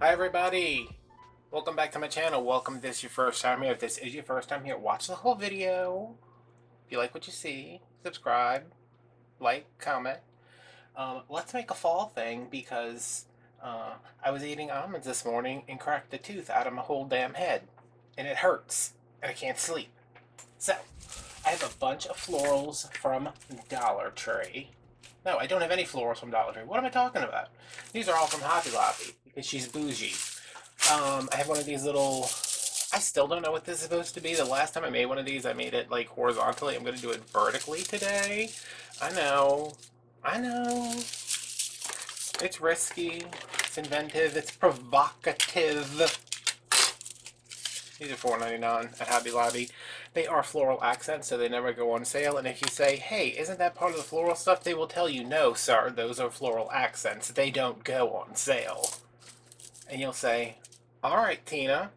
Hi everybody! Welcome back to my channel. Welcome if this is your first time here. If this is your first time here, watch the whole video. If you like what you see, subscribe, like, comment. Let's make a fall thing because I was eating almonds this morning and cracked a tooth out of my whole damn head. And it hurts. And I can't sleep. So, I have a bunch of florals from Dollar Tree. No, I don't have any florals from Dollar Tree. What am I talking about? These are all from Hobby Lobby because she's bougie. I have one of these little. I still don't know what this is supposed to be. The last time I made one of these, I made it like horizontally. I'm going to do it vertically today. I know. I know. It's risky. It's inventive. It's provocative. These are $4.99 at Hobby Lobby. They are floral accents, so they never go on sale. And if you say, hey, isn't that part of the floral stuff? They will tell you, no, sir, those are floral accents. They don't go on sale. And you'll say, all right, Tina.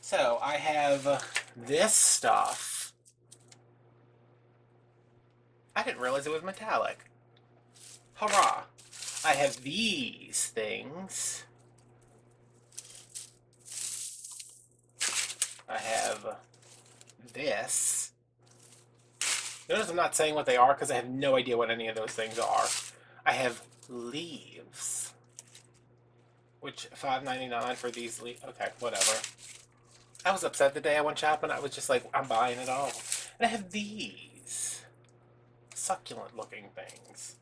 So I have this stuff. I didn't realize it was metallic. Hurrah. I have these things. I have this. Notice I'm not saying what they are because I have no idea what any of those things are. I have leaves. Which, $5.99 for these leaves. Okay, whatever. I was upset the day I went shopping. I was just like, I'm buying it all. And I have these succulent looking things.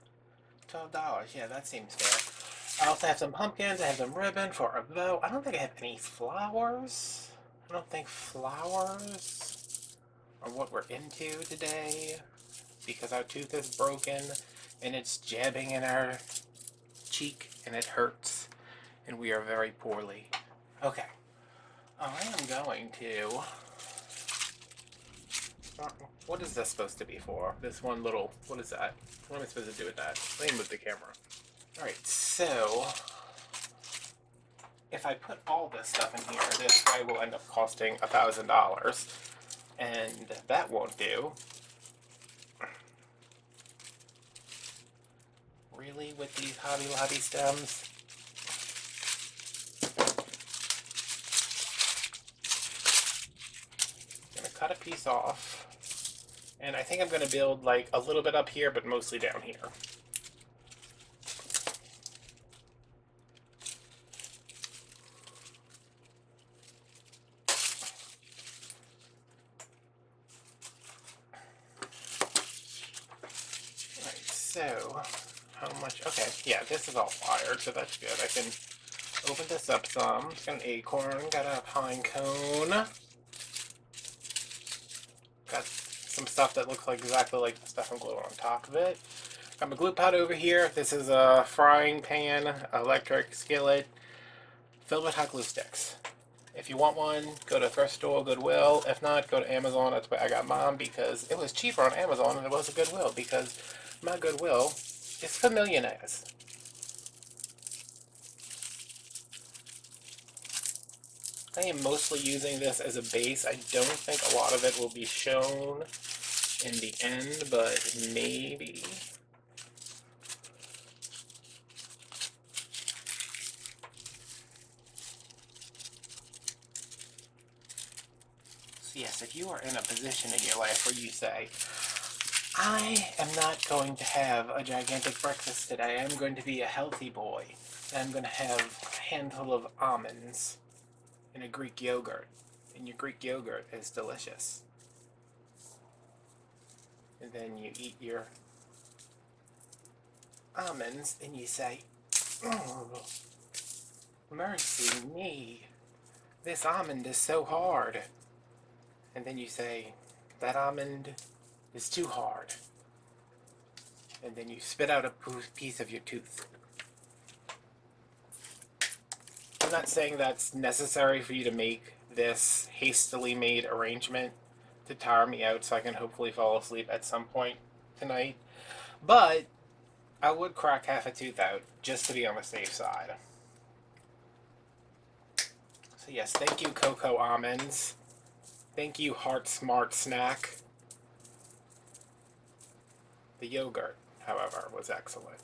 $12. Yeah, that seems fair. I also have some pumpkins. I have some ribbon for a bow. I don't think I have any flowers. I don't think flowers are what we're into today because our tooth is broken and it's jabbing in our cheek and it hurts and we are very poorly. Okay. I am going to... What is this supposed to be for? This one little... What is that? What am I supposed to do with that? Let me move the camera. Alright, so... If I put all this stuff in here, this way will end up costing $1,000. And that won't do. Really? With these Hobby Lobby stems? I'm going to cut a piece off. And I think I'm going to build like a little bit up here, but mostly down here. So, how much? Okay, yeah, this is all wired, so that's good. I can open this up some. Got an acorn, got a pine cone. Got some stuff that looks like exactly like the stuff I'm gluing on top of it. Got my glue pot over here. This is a frying pan, electric skillet, filled with hot glue sticks. If you want one, go to thrift store, Goodwill. If not, go to Amazon. That's where I got mine because it was cheaper on Amazon than it was at Goodwill because my Goodwill is for millionaires. I am mostly using this as a base. I don't think a lot of it will be shown in the end, but maybe. So yes, if you are in a position in your life where you say, I am not going to have a gigantic breakfast today. I'm going to be a healthy boy. And I'm going to have a handful of almonds and a Greek yogurt. And your Greek yogurt is delicious. And then you eat your almonds and you say, oh, mercy me. This almond is so hard. And then you say, that almond is too hard. And then you spit out a piece of your tooth. I'm not saying that's necessary for you to make this hastily made arrangement to tire me out so I can hopefully fall asleep at some point tonight. But I would crack half a tooth out just to be on the safe side. So yes, thank you Cocoa Almonds. Thank you Heart Smart Snack. The yogurt, however, was excellent.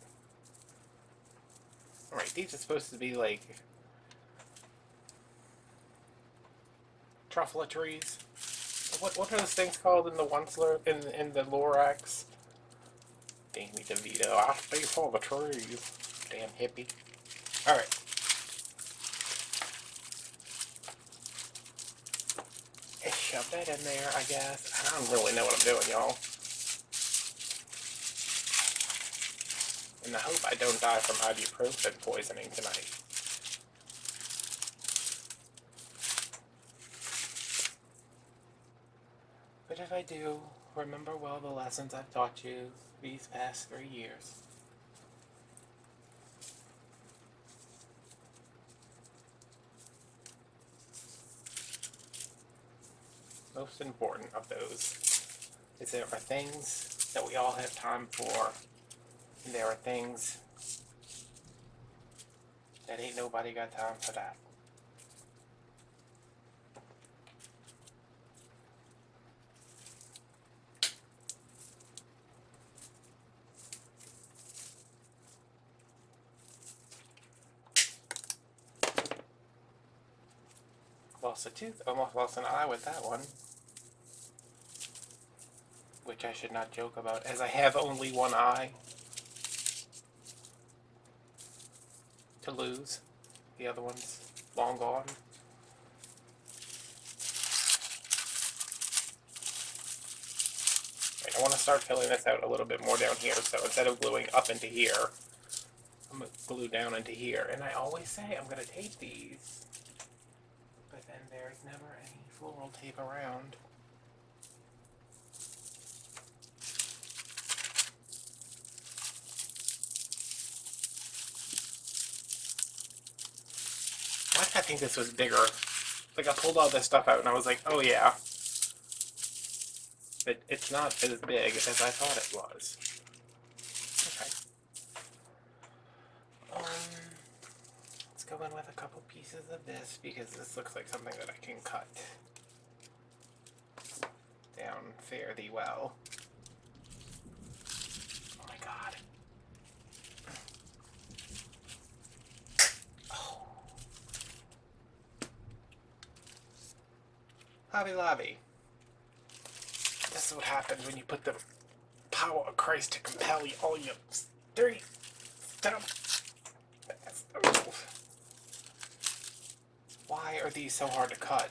Alright, these are supposed to be like truffle trees. What are those things called in the in the Lorax? Danny DeVito, I stay for the trees. Damn hippie. Alright. Shove that in there, I guess. I don't really know what I'm doing, y'all. And I hope I don't die from ibuprofen poisoning tonight. But if I do, remember well the lessons I've taught you these past 3 years. Most important of those is there are things that we all have time for, and there are things that ain't nobody got time for that. Lost a tooth, almost lost an eye with that one. Which I should not joke about, as I have only one eye to lose. The other one's long gone. Right, I want to start filling this out a little bit more down here, so instead of gluing up into here, I'm going to glue down into here. And I always say I'm going to tape these, but then there's never any floral tape around. Why did I think this was bigger? Like, I pulled all this stuff out and I was like, oh yeah. But it's not as big as I thought it was. Okay. Let's go in with a couple pieces of this, because this looks like something that I can cut down fairly well. Oh my god. Oh. Hobby Lobby. This is what happens when you put the power of Christ to compel you, all you dirty stuff. Why are these so hard to cut?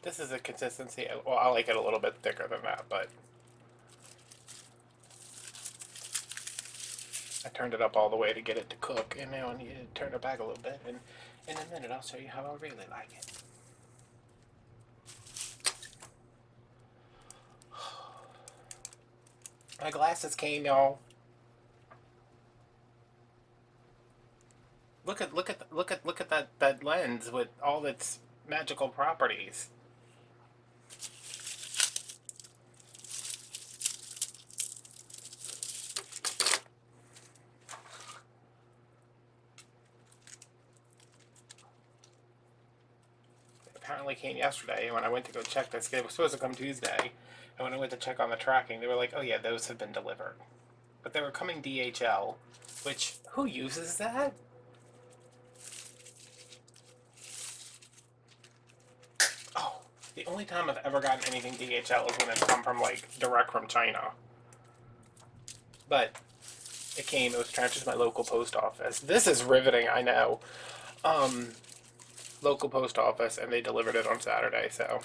This is a consistency, well, I like it a little bit thicker than that, but I turned it up all the way to get it to cook, and now I need to turn it back a little bit, and in a minute I'll show you how I really like it. My glasses came, y'all. Look at that lens with all its magical properties. Apparently came yesterday, and when I went to go check this, it was supposed to come Tuesday, and when I went to check on the tracking, they were like, oh yeah, those have been delivered. But they were coming DHL, which, who uses that? Oh, the only time I've ever gotten anything DHL is when it's come from, like, direct from China. But it came, it was transferred to my local post office. This is riveting, I know. Local post office, and they delivered it on Saturday, so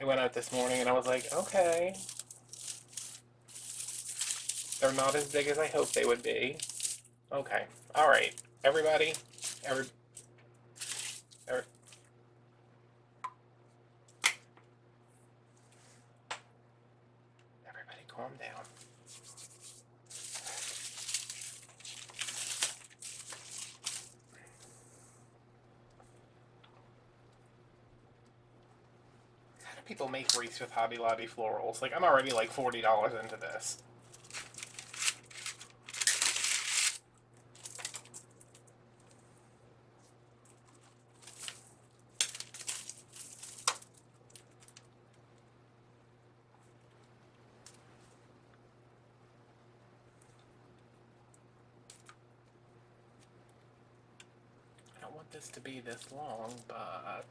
I went out this morning and I was like, okay. They're not as big as I hoped they would be. Okay. Alright. Everybody. Everybody calm down. How do people make wreaths with Hobby Lobby florals? Like, I'm already like $40 into this. this to be this long, but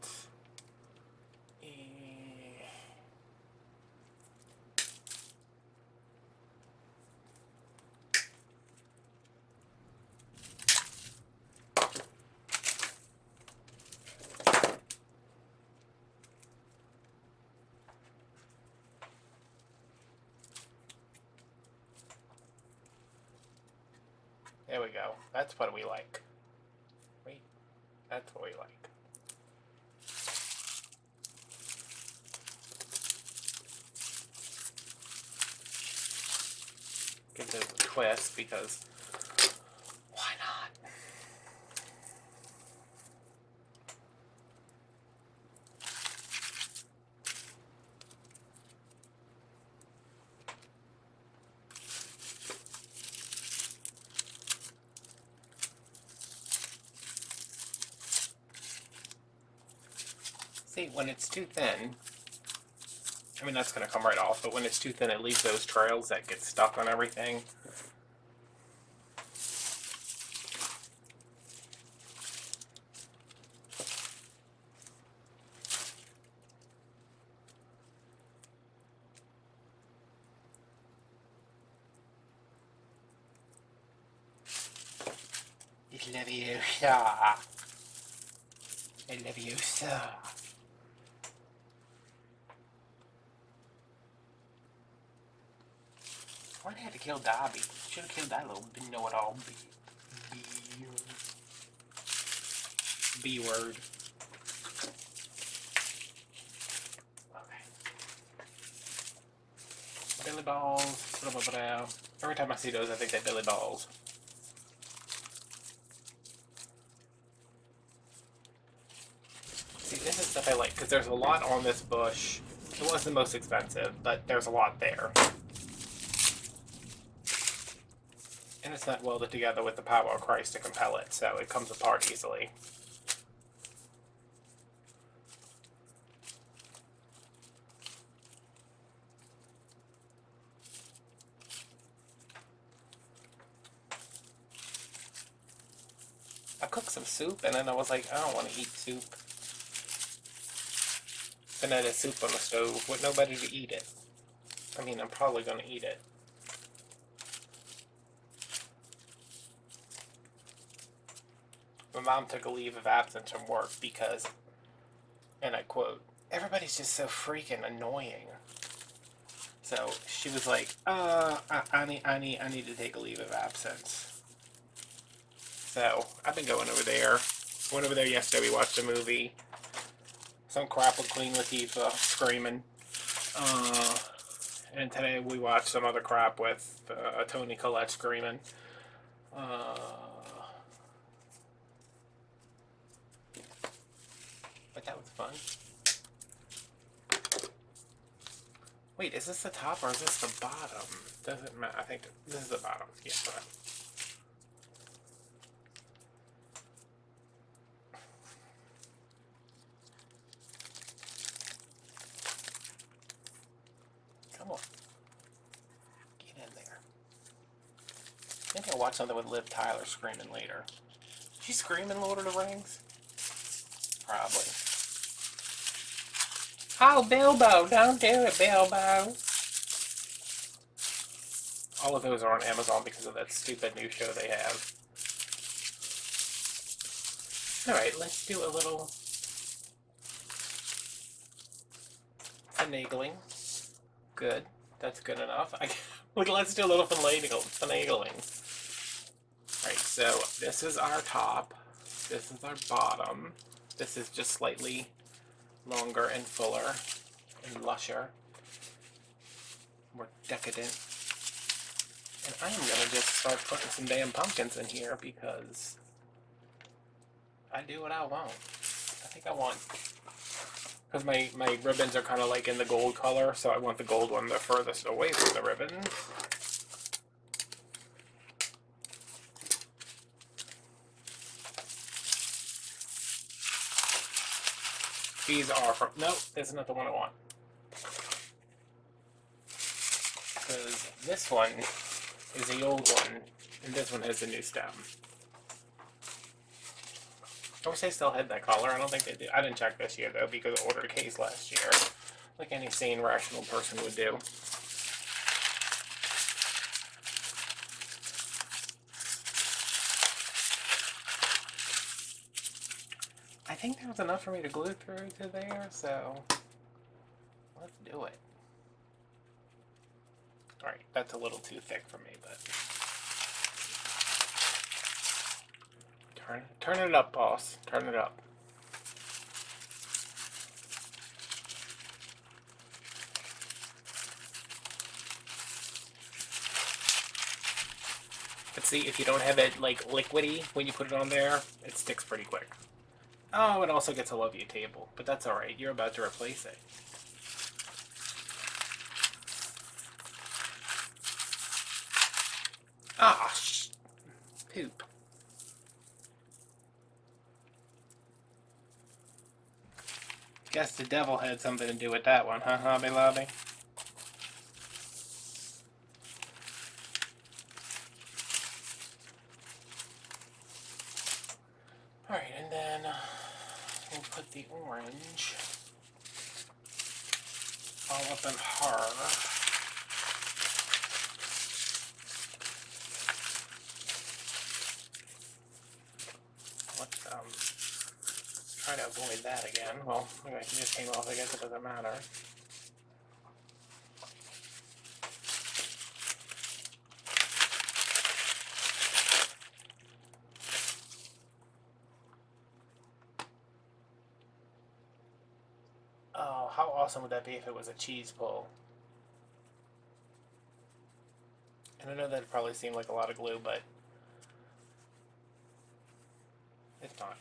there we go. That's what we like. Wait, that's what we like. Gives it a twist because why not? See, when it's too thin, I mean, that's going to come right off, but when it's too thin, it leaves those trails that get stuck on everything. Leviosa. Leviosa. Why'd I have to kill Dobby? Should have killed that little know-it-all B word. Okay. Billy balls. Blah, blah, blah. Every time I see those, I think they're Billy balls. See, this is stuff I like because there's a lot on this bush. It was the most expensive, but there's a lot there. And it's not welded together with the power of Christ to compel it, so it comes apart easily. I cooked some soup, and then I was like, I don't want to eat soup. Then I had soup on the stove with nobody to eat it. I mean, I'm probably going to eat it. My mom took a leave of absence from work because, and I quote, everybody's just so freaking annoying. So she was like, I need to take a leave of absence. So I've been going over there. Went over there yesterday, we watched a movie. Some crap with Queen Latifah screaming. And today we watched some other crap with Toni Collette screaming. But that was fun. Wait, is this the top or is this the bottom? Doesn't matter. I think this is the bottom. Yeah, right. Come on. Get in there. Maybe I'll watch something with Liv Tyler screaming later. Is she screaming Lord of the Rings? Probably. Oh, Bilbo! Don't do it, Bilbo! All of those are on Amazon because of that stupid new show they have. Alright, let's do a little finagling. Good. That's good enough. Let's do a little finagling. Alright, so this is our top. This is our bottom. This is just slightly longer and fuller and lusher. More decadent. And I am going to just start putting some damn pumpkins in here because I do what I want. I think I want... Because my ribbons are kind of like in the gold color, so I want the gold one the furthest away from the ribbon. These are from... Nope, this is not the one I want. Because this one is the old one, and this one has the new stem. I wish they still had that color. I don't think they do. I didn't check this year though because I ordered a case last year, like any sane, rational person would do. I think there was enough for me to glue through to there, so let's do it. Alright, that's a little too thick for me, but turn it up, boss. Turn it up. But see, if you don't have it like liquidy when you put it on there, it sticks pretty quick. Oh, it also gets a love you table, but that's alright. You're about to replace it. Ah, poop. Guess the devil had something to do with that one, huh, Hobby Lobby? Alright, and then we'll put the orange all up in her. Let's try to avoid that again. Well, maybe I can just came off, I guess it doesn't matter. Oh, how awesome would that be if it was a cheese pull? And I know that probably seemed like a lot of glue, but it's not.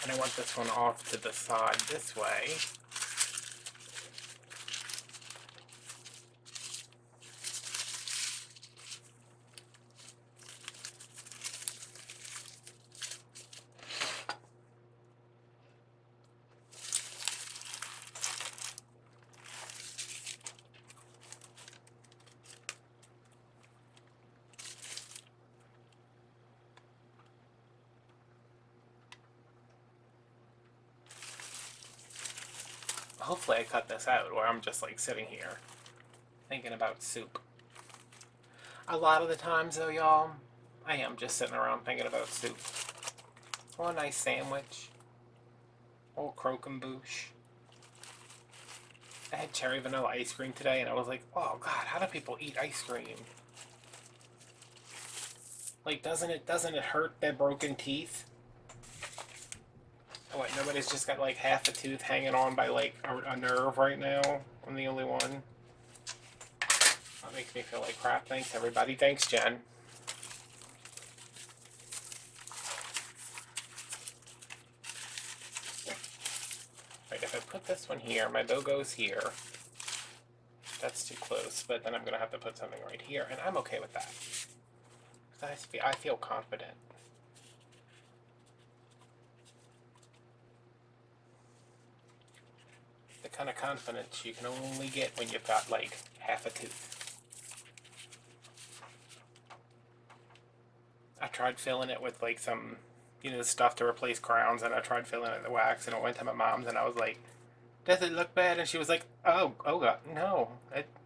And I want this one off to the side this way. Hopefully I cut this out where I'm just like sitting here thinking about soup. A lot of the times though, y'all, I am just sitting around thinking about soup. Or a nice sandwich. Or croquembouche. I had cherry vanilla ice cream today and I was like, oh god, how do people eat ice cream? Like, doesn't it hurt their broken teeth? Oh wait, nobody's just got like half a tooth hanging on by like a nerve right now? I'm the only one. That makes me feel like crap. Thanks everybody. Thanks, Jen. Right, if I put this one here, my bow goes here. That's too close, but then I'm gonna have to put something right here, and I'm okay with that. Because I feel confident. The kind of confidence you can only get when you've got like half a tooth. I tried filling it with like some, you know, stuff to replace crowns, and I tried filling it with wax, and it went to my mom's, and I was like, does it look bad? And she was like, oh god, no,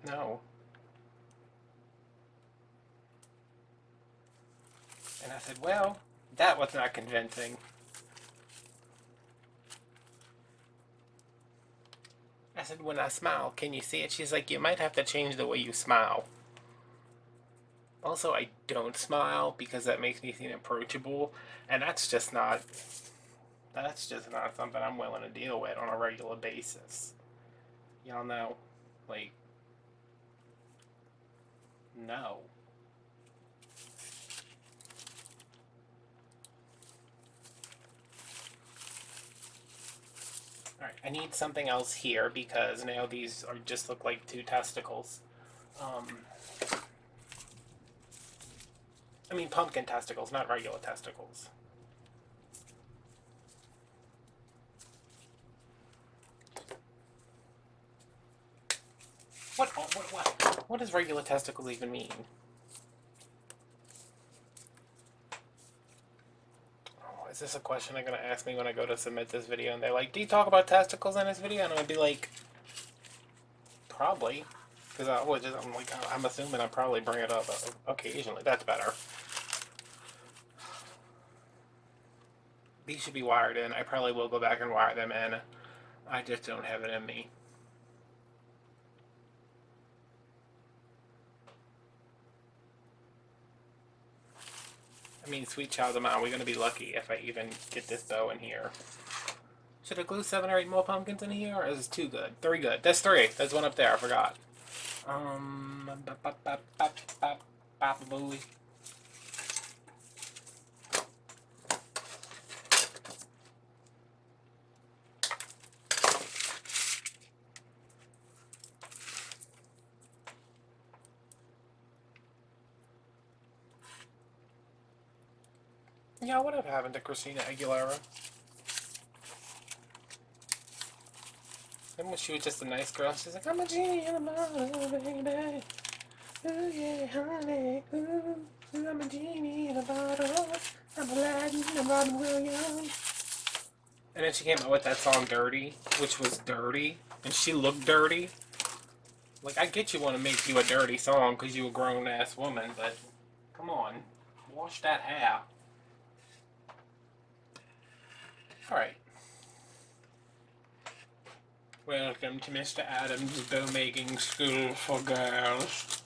no. And I said, well, that was not convincing. I said, when I smile, can you see it? She's like, you might have to change the way you smile. Also, I don't smile because that makes me seem approachable, and that's just not something I'm willing to deal with on a regular basis. Y'all know, like, no. Alright, I need something else here because now these are just look like two testicles. I mean pumpkin testicles, not regular testicles. What does regular testicles even mean? is this a question they're going to ask me when I go to submit this video? And they're like, do you talk about testicles in this video? And I'm going to be like, probably. Because I'm like, I'm assuming I probably bring it up occasionally. That's better. These should be wired in. I probably will go back and wire them in. I just don't have it in me. I mean, sweet child of mine, we're going to be lucky if I even get this bow in here. Should I glue 7 or 8 more pumpkins in here, or is this 2 good? 3 good. That's 3. There's one up there. I forgot. Booey. Yeah, what happened to Christina Aguilera? And when she was just a nice girl, she's like, I'm a genie in a bottle, baby. Ooh, yeah, honey. Ooh, I'm a genie in a bottle. I'm Aladdin, I'm Robin Williams. And then she came out with that song Dirty, which was dirty. And she looked dirty. Like, I get you want to make you a dirty song because you a grown-ass woman, but come on. Wash that hair. Alright. Welcome to Mr. Adams' Bow-Making School for Girls.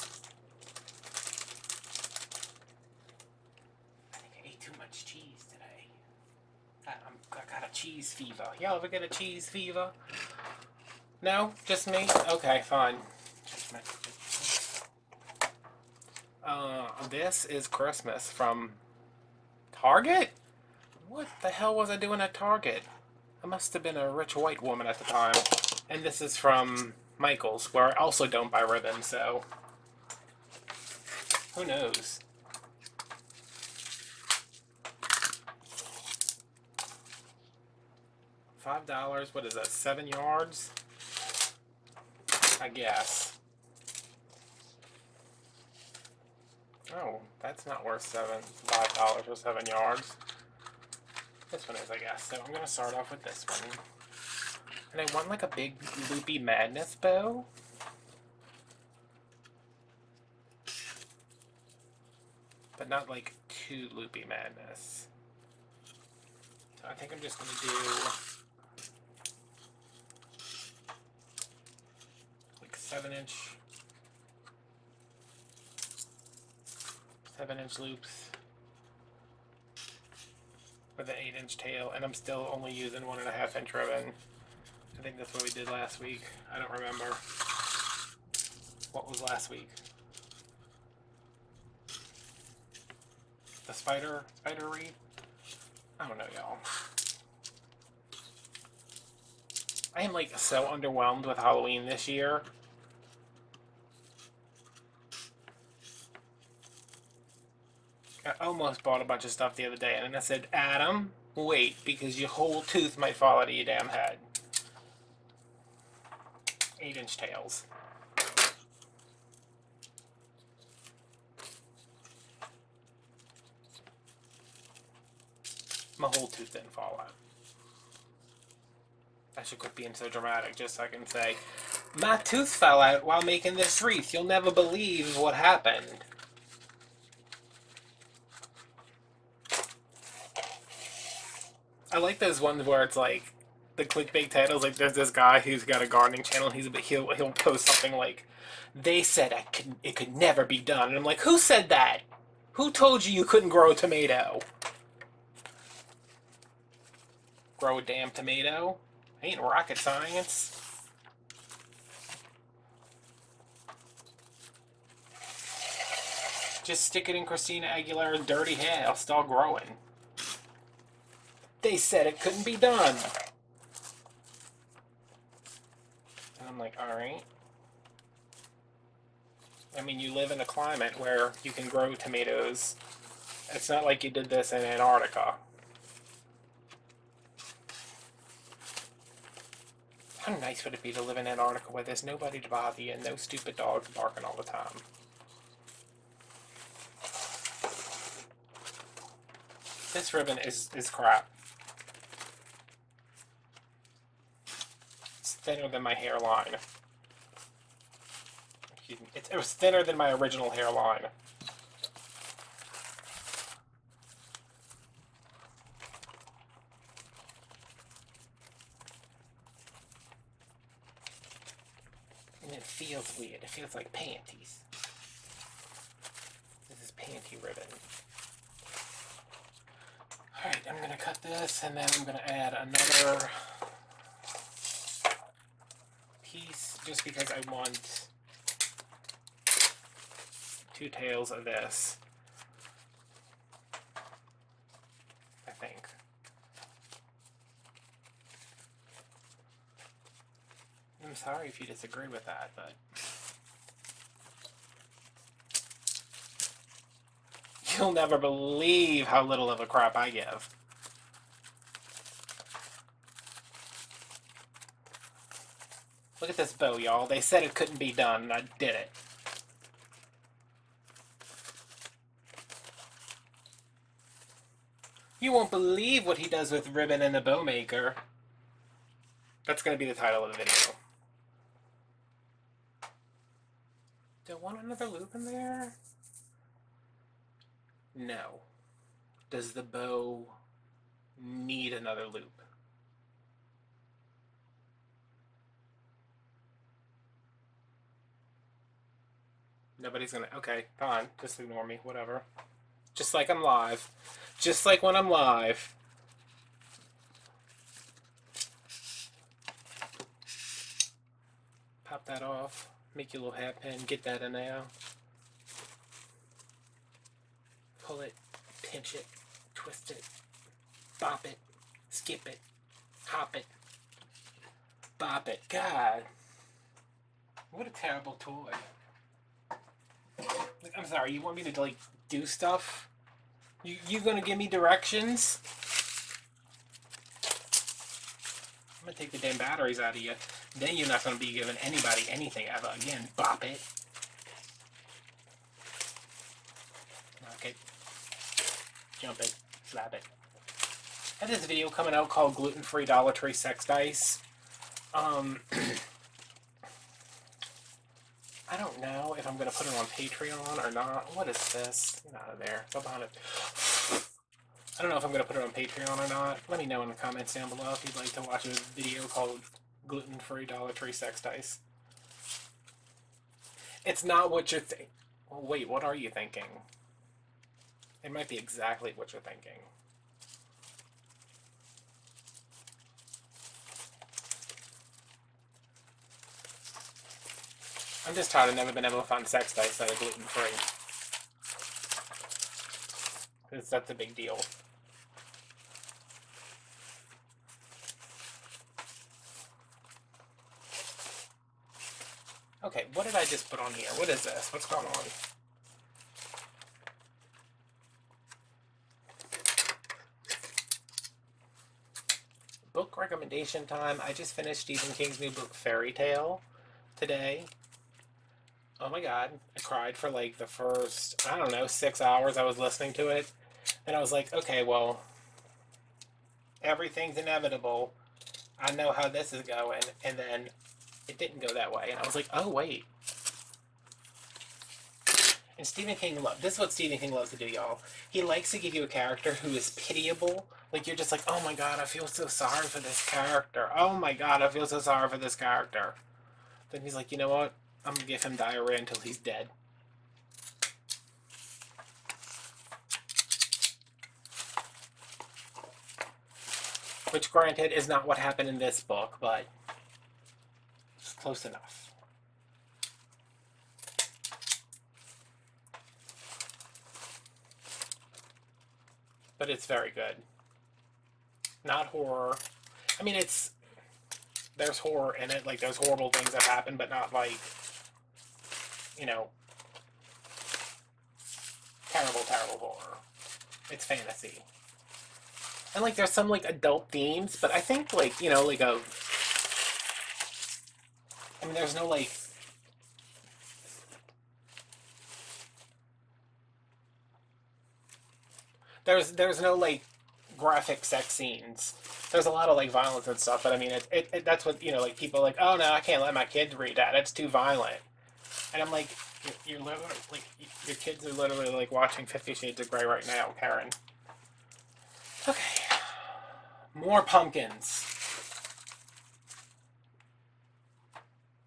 I think I ate too much cheese today. I got a cheese fever. Y'all ever get a cheese fever? No? Just me? Okay, fine. This is Christmas from Target? What the hell was I doing at Target? I must have been a rich white woman at the time. And this is from Michael's, where I also don't buy ribbons, so who knows? $5, what is that, 7 yards? I guess. Oh, that's not worth $5 for 7 yards. This one is, I guess. So I'm going to start off with this one. And I want like a big loopy madness bow. But not like too loopy madness. So I think I'm just going to do like 7-inch loops with an 8-inch tail, and I'm still only using 1.5-inch ribbon. I think that's what we did last week. I don't remember. What was last week? The spider wreath? I don't know, y'all. I am like so underwhelmed with Halloween this year. I almost bought a bunch of stuff the other day, and then I said, Adam, wait, because your whole tooth might fall out of your damn head. 8-inch tails. My whole tooth didn't fall out. I should quit being so dramatic just so I can say, my tooth fell out while making this wreath. You'll never believe what happened. I like those ones where it's like, the clickbait titles, like there's this guy who's got a gardening channel, he'll post something like, they said it could never be done. And I'm like, who said that? Who told you couldn't grow a tomato? Grow a damn tomato? Ain't rocket science. Just stick it in Christina Aguilera's dirty hair, it'll start growing. They said it couldn't be done. And I'm like, alright. I mean, you live in a climate where you can grow tomatoes. It's not like you did this in Antarctica. How nice would it be to live in Antarctica where there's nobody to bother you and no stupid dogs barking all the time? This ribbon is crap. It's thinner than my hairline. It was thinner than my original hairline. And it feels weird. It feels like panties. This is panty ribbon. Alright, I'm going to cut this, and then I'm going to add another piece, just because I want 2 tails of this, I think. I'm sorry if you disagree with that, but you'll never believe how little of a crap I give. Look at this bow, y'all. They said it couldn't be done, and I did it. You won't believe what he does with ribbon and the bow maker. That's going to be the title of the video. Do I want another loop in there? No. Does the bow need another loop? Nobody's gonna... Okay, fine. Just ignore me. Whatever. Just like I'm live. Just like when I'm live. Pop that off. Make your little hat pin. Get that in there. Pull it. Pinch it. Twist it. Bop it. Skip it. Hop it. Bop it. God. What a terrible toy. Like, I'm sorry, you want me to, like, do stuff? You gonna give me directions? I'm gonna take the damn batteries out of you. Then you're not gonna be giving anybody anything ever again. Bop it. Knock it. Jump it. Slap it. I had this video coming out called Gluten-Free Dollar Tree Sex Dice. I don't know if I'm going to put it on Patreon or not. What is this? Get out of there. Go behind it. I don't know if I'm going to put it on Patreon or not. Let me know in the comments down below if you'd like to watch a video called Gluten-Free Dollar Tree Sex Dice. It's not what you're thinking. Well, wait, what are you thinking? It might be exactly what you're thinking. I'm just tired of never been able to find sex dice that are gluten-free. Because that's a big deal. Okay, what did I just put on here? What is this? What's going on? Book recommendation time. I just finished Stephen King's new book, Fairy Tale, today. Oh my god, I cried for like the first, I don't know, 6 hours I was listening to it. And I was like, okay, well, everything's inevitable. I know how this is going. And then it didn't go that way. And I was like, oh, wait. And Stephen King, this is what Stephen King loves to do, y'all. He likes to give you a character who is pitiable. Like, you're just like, oh my god, I feel so sorry for this character. Oh my god, I feel so sorry for this character. Then he's like, you know what? I'm gonna give him diarrhea until he's dead. Which, granted, is not what happened in this book, but it's close enough. But it's very good. Not horror. I mean, there's horror in it, like there's horrible things that happen, but not like, you know, terrible, terrible horror. It's fantasy. And like there's some like adult themes, but I think like, you know, like I mean, there's no like, there's no like graphic sex scenes. There's a lot of like violence and stuff, but I mean, that's what, you know, like people are like, oh no, I can't let my kids read that. It's too violent. And I'm like, you're literally like, your kids are literally like watching 50 Shades of Grey right now, Karen. Okay, more pumpkins.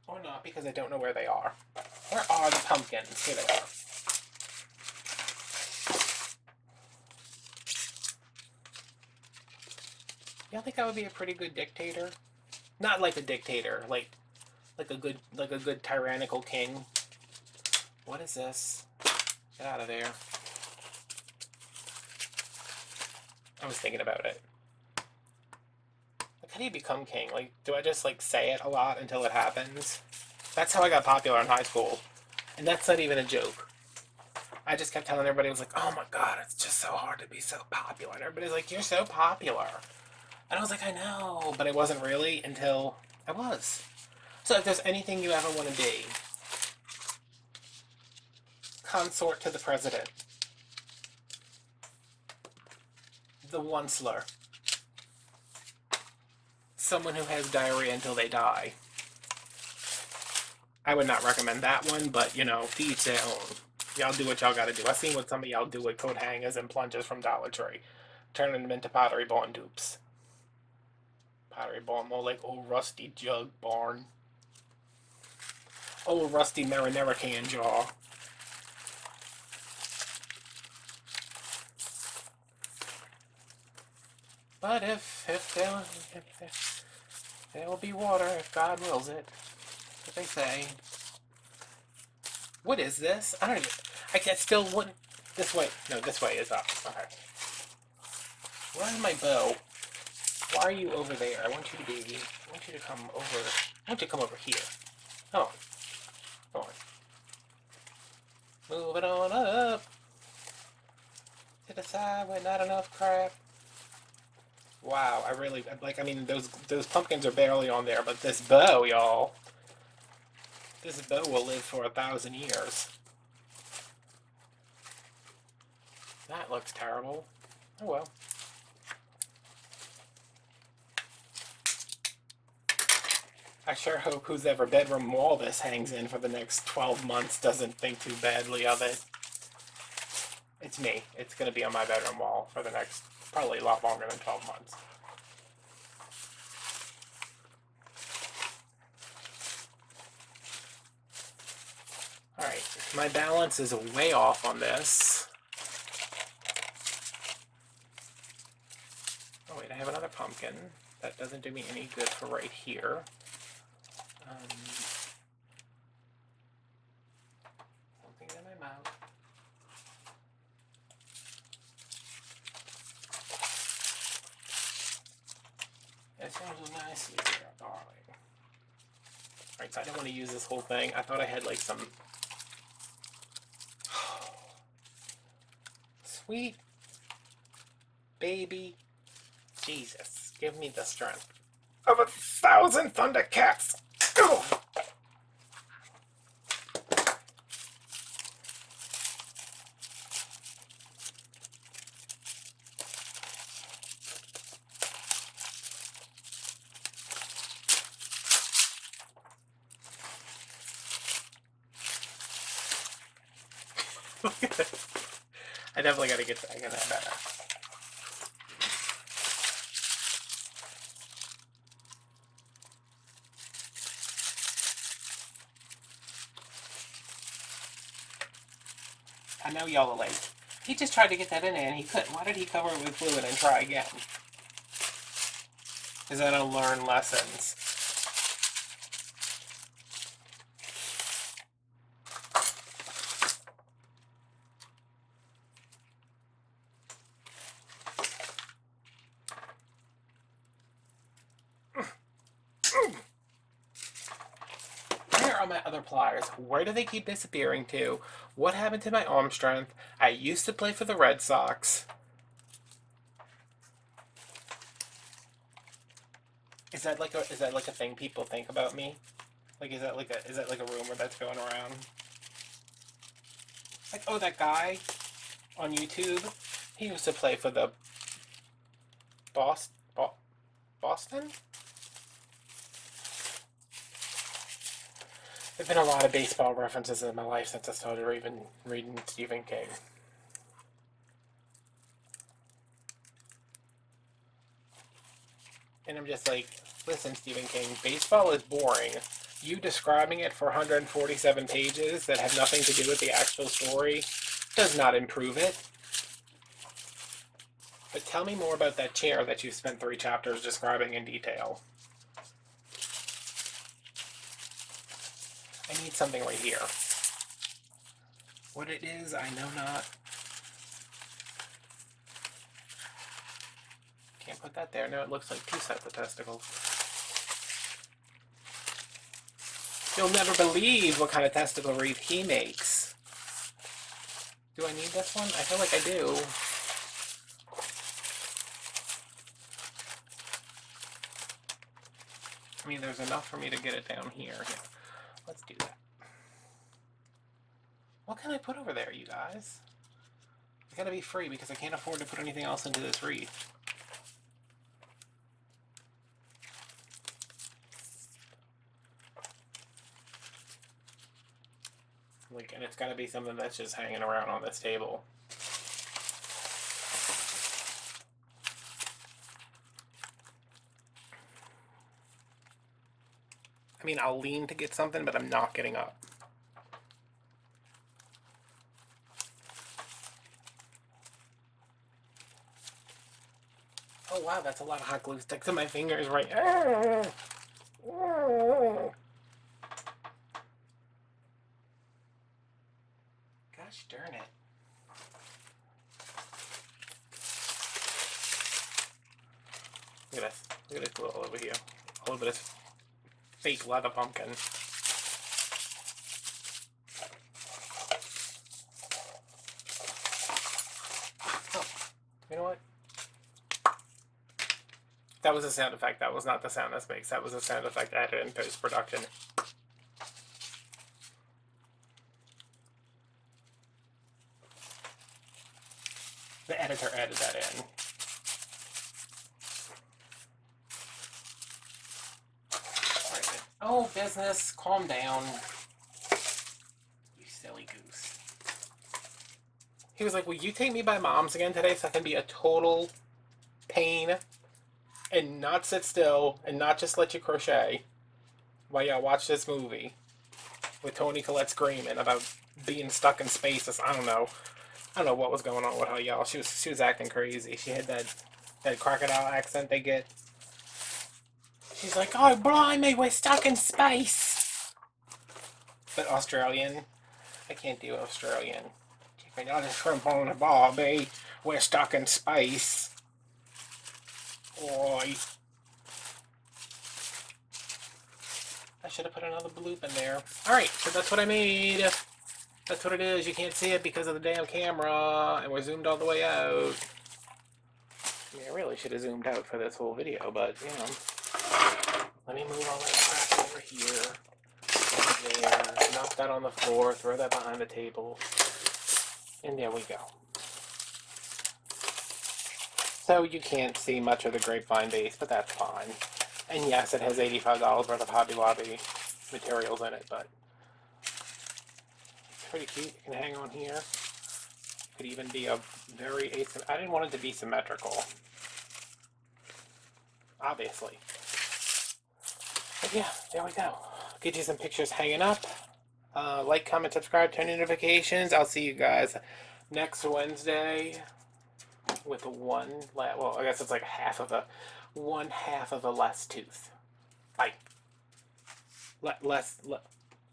Or not, because I don't know where they are. Where are the pumpkins? Here they are. You think I would be a pretty good dictator? Not like a dictator, like a good tyrannical king. What is this? Get out of there. I was thinking about it. Like, how do you become king? Like, do I just like say it a lot until it happens? That's how I got popular in high school. And that's not even a joke. I just kept telling everybody, I was like, oh my god, it's just so hard to be so popular. And everybody's like, you're so popular. And I was like, I know, but I wasn't really until I was. So if there's anything you ever want to be, consort to the president, the onceler, someone who has diarrhea until they die. I would not recommend that one, but, you know, to each their own. Y'all do what y'all gotta do. I've seen what some of y'all do with coat hangers and plungers from Dollar Tree. Turning them into pottery barn dupes. Pottery barn, more like old rusty jug barn. Old rusty marinara can jar. But if there will be water if God wills it. What they say. What is this? I don't even. I can still wouldn't. This way. No, this way is up. Okay. Where's my bow? Why are you over there? I want you to be. I want you to come over. I want you to come over here. Come on. Come on. Move it on up. To the side with not enough crap. Wow, I really like. I mean, those pumpkins are barely on there, but this bow, y'all. This bow will live for 1,000 years. That looks terrible. Oh well. I sure hope whose ever bedroom wall this hangs in for the next 12 months doesn't think too badly of it. It's me. It's going to be on my bedroom wall for the next, probably a lot longer than 12 months. Alright, my balance is way off on this. Oh wait, I have another pumpkin. That doesn't do me any good for right here. Something in my mouth. It sounds nicely there, darling. Alright, so I didn't want to use this whole thing. I thought I had like some sweet baby Jesus. Give me the strength of 1,000 Thundercats. Ugh. Look at it. I definitely gotta get that better. I know y'all are like, he just tried to get that in there and he couldn't. Why did he cover it with fluid and try again? Because I don't learn lessons. Where are my other pliers? Where do they keep disappearing to? What happened to my arm strength? I used to play for the Red Sox. Is that like a thing people think about me? Like is that like a rumor that's going around? Like, oh, that guy on YouTube He used to play for the Boston? There's been a lot of baseball references in my life since I started even reading Stephen King. And I'm just like, listen, Stephen King, baseball is boring. You describing it for 147 pages that have nothing to do with the actual story does not improve it. But tell me more about that chair that you spent 3 chapters describing in detail. I need something right here. What it is, I know not. Can't put that there. No, it looks like 2 sets of testicles. You'll never believe what kind of testicle wreath he makes. Do I need this one? I feel like I do. I mean, there's enough for me to get it down here. Yeah. Let's do that. What can I put over there, you guys? It's gotta be free because I can't afford to put anything else into this wreath. Like, and it's gotta be something that's just hanging around on this table. I mean, I'll lean to get something, but I'm not getting up. Oh wow, that's a lot of hot glue stuck to my fingers right now. Gosh darn it. Look at this. Look at this glue all over here. A little bit of fake leather pumpkin. Oh, you know what? That was a sound effect. That was not the sound this makes. That was a sound effect added in post-production. The editor added that in. Right. Oh, business, calm down. You silly goose. He was like, will you take me by mom's again today so I can be a total pain and not sit still and not just let you crochet while y'all watch this movie with Toni Collette screaming about being stuck in space. I don't know what was going on with her, y'all. She was acting crazy. She had that crocodile accent they get. She's like, oh blimey, we're stuck in space. But Australian, I can't do Australian. Keeping on a shrimp on a barbie. We're stuck in space. Oi. I should have put another bloop in there. Alright, so that's what I made. That's what it is. You can't see it because of the damn camera, and we're zoomed all the way out. I mean, I really should have zoomed out for this whole video, but, you know. Let me move all that crap over here. Over there. Knock that on the floor. Throw that behind the table. And there we go. So you can't see much of the grapevine base, but that's fine. And yes, it has $85 worth of Hobby Lobby materials in it, but it's pretty cute. You can hang on here. Could even be a very I didn't want it to be symmetrical, obviously. But yeah, there we go. Get you some pictures hanging up. Like, comment, subscribe, turn notifications. I'll see you guys next Wednesday with well, I guess it's like one half of a less tooth. Bye.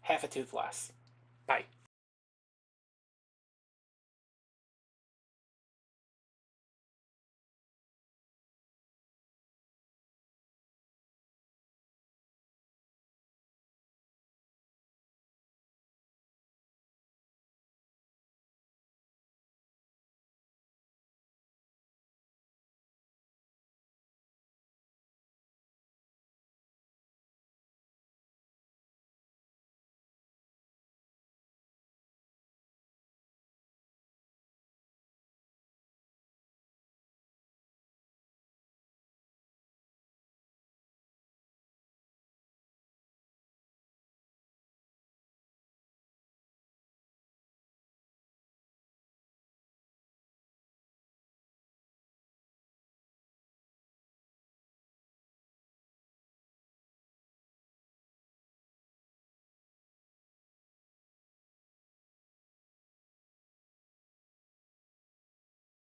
Half a tooth less. Bye.